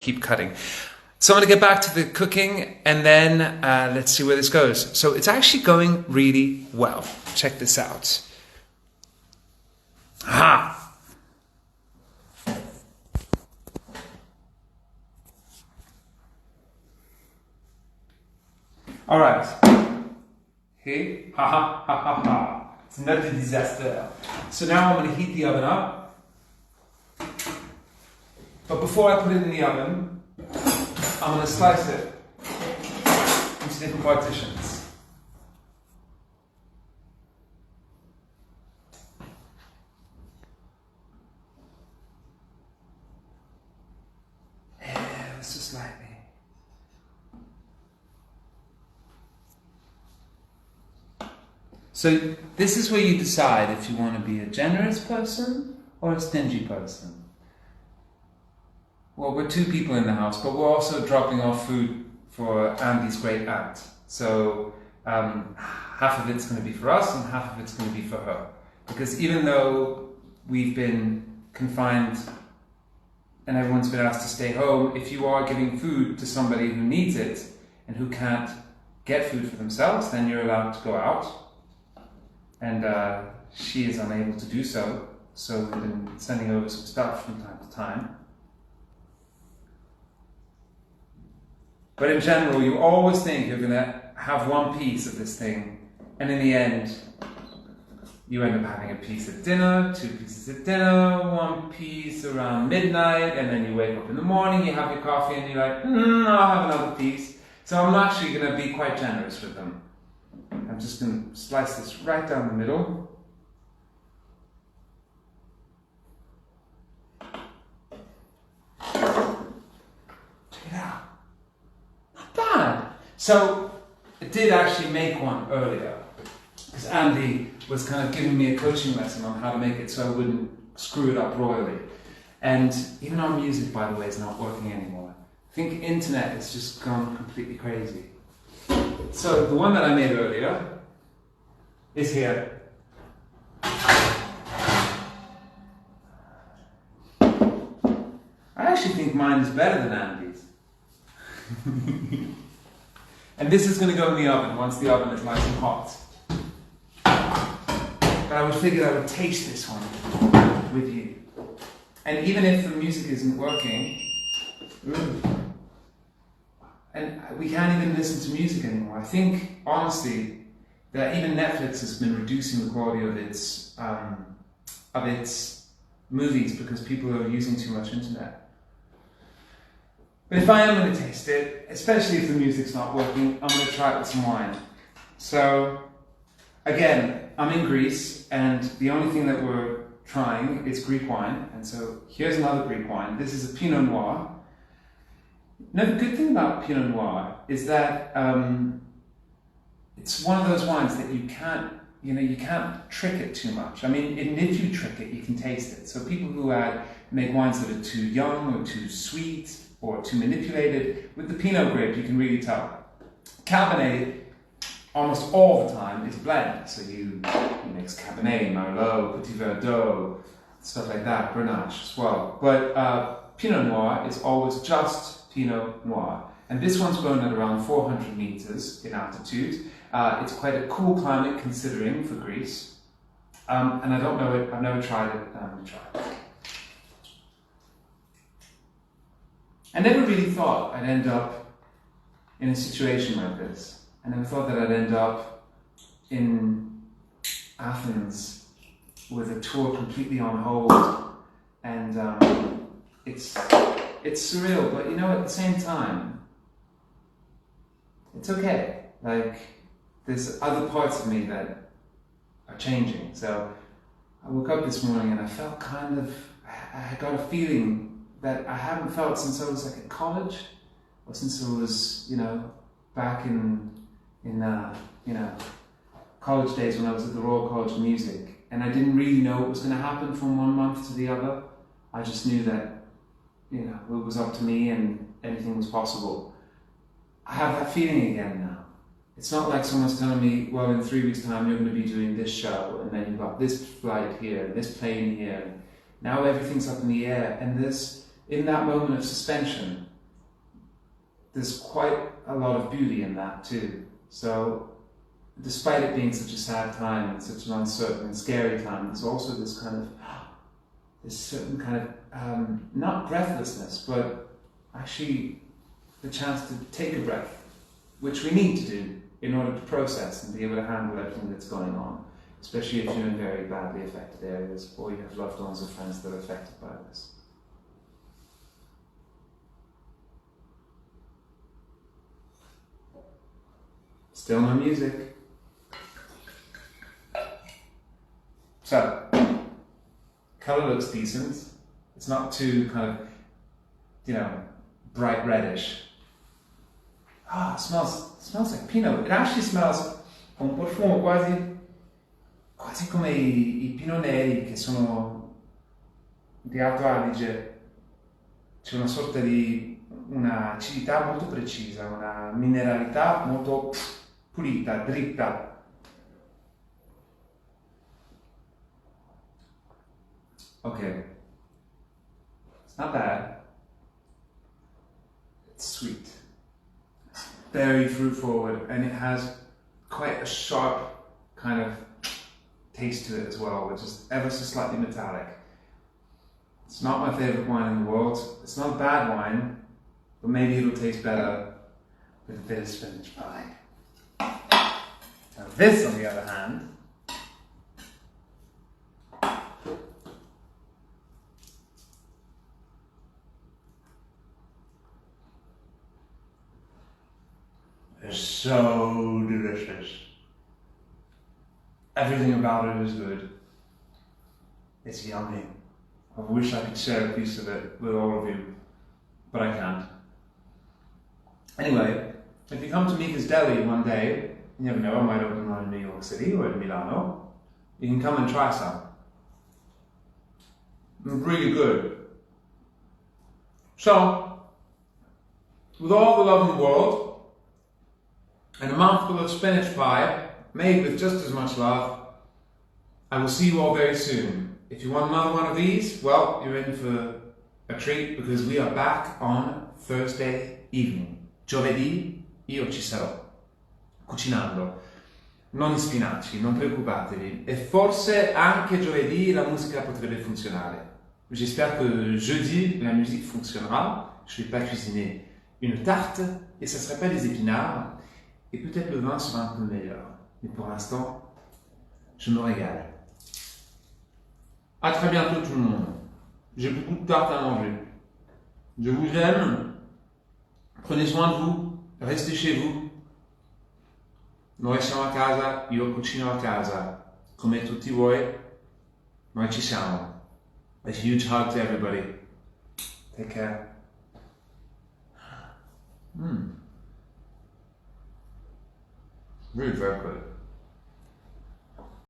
keep cutting. So I'm going to get back to the cooking and then let's see where this goes. So it's actually going really well. Check this out. Aha! All right. Hey, ha ha ha ha ha. It's not a disaster. So now I'm going to heat the oven up. But before I put it in the oven, I'm going to slice it into different partitions. Ever so slightly. So this is where you decide if you want to be a generous person or a stingy person. Well, we're two people in the house, but we're also dropping off food for Andy's great aunt. So half of it's going to be for us and half of it's going to be for her. Because even though we've been confined and everyone's been asked to stay home, if you are giving food to somebody who needs it and who can't get food for themselves, then you're allowed to go out. And she is unable to do so, so we've been sending over some stuff from time to time. But in general, you always think you're going to have one piece of this thing, and in the end, you end up having a piece at dinner, 2 pieces at dinner, 1 piece around midnight, and then you wake up in the morning, you have your coffee, and you're like, I'll have another piece. So I'm actually going to be quite generous with them. I'm just going to slice this right down the middle. Check it out. Not bad. So I did actually make one earlier because Andy was kind of giving me a coaching lesson on how to make it so I wouldn't screw it up royally. And even our music, by the way, is not working anymore. I think internet has just gone completely crazy. So the one that I made earlier is here. I actually think mine is better than Andy's. And this is going to go in the oven once the oven is nice and hot. But I figured I would taste this one with you. And even if the music isn't working, and we can't even listen to music anymore. I think, honestly, that even Netflix has been reducing the quality of its movies because people are using too much internet. But if I am going to taste it, especially if the music's not working, I'm going to try it with some wine. So, again, I'm in Greece, and the only thing that we're trying is Greek wine. And so here's another Greek wine. This is a Pinot Noir. Now, the good thing about Pinot Noir is that it's one of those wines that you can't trick it too much. I mean, if you trick it, you can taste it. So people who make wines that are too young or too sweet or too manipulated, with the Pinot grape, you can really tell. Cabernet, almost all the time, is blend. So you mix Cabernet, Merlot, Petit Verdot, stuff like that, Grenache as well. But Pinot Noir is always just Pinot Noir. And this one's grown at around 400 meters in altitude. It's quite a cool climate considering for Greece. And I don't know it, I've never tried it, I'm going to try it. I never really thought I'd end up in a situation like this. I never thought that I'd end up in Athens with a tour completely on hold. And it's surreal, but at the same time, it's okay. Like, there's other parts of me that are changing. So I woke up this morning and I felt I got a feeling that I haven't felt since I was like at college, or since I was, back in college days when I was at the Royal College of Music. And I didn't really know what was going to happen from one month to the other. I just knew that, it was up to me and anything was possible. I have that feeling again now. It's not like someone's telling me, well, in 3 weeks' time you're going to be doing this show, and then you've got this flight here, and this plane here. Now everything's up in the air, and in that moment of suspension, there's quite a lot of beauty in that too. So despite it being such a sad time and such an uncertain and scary time, there's also this certain kind of, not breathlessness, but actually the chance to take a breath, which we need to do in order to process and be able to handle everything that's going on, especially if you're in very badly affected areas or you have loved ones or friends that are affected by this. Still no music. So, colour looks decent. It's not too kind of, bright reddish. Ah, it smells like Pinot. It actually smells un profumo quasi come i Pinot Neri che sono di Alto Adige. C'è una sorta di una acidità molto precisa, una mineralità molto pulita, dritta. Okay, it's not bad. It's sweet. It's very fruit forward, and it has quite a sharp kind of taste to it as well, which is ever so slightly metallic. It's not my favourite wine in the world. It's not a bad wine, but maybe it'll taste better with a bit of spinach pie. Now this, on the other hand, is so delicious. Everything about it is good. It's yummy. I wish I could share a piece of it with all of you, but I can't. Anyway, if you come to Mika's Deli one day, you never know, I might open one in New York City or in Milano, you can come and try some. It's really good. So, with all the love in the world, and a mouthful of spinach pie, made with just as much love, I will see you all very soon. If you want another one of these, well, you're in for a treat because we are back on Thursday evening. Giovedì io ci sarò, cucinando. Non in spinaci, non preoccupatevi. E forse anche giovedì la musica potrebbe funzionare. J'espère que jeudi la musique fonctionnera. Je ne vais pas cuisiner une tarte et ça ne serait pas des épinards. Et peut-être le vin sera un peu meilleur. Mais pour l'instant, je me régale. À très bientôt tout le monde. J'ai beaucoup de tartes à manger. Je vous aime. Prenez soin de vous. Restez chez vous. Noi siamo a casa, io cucino a casa. Come tutti voi, noi ci siamo. A huge hug to everybody. Take care. Really very good.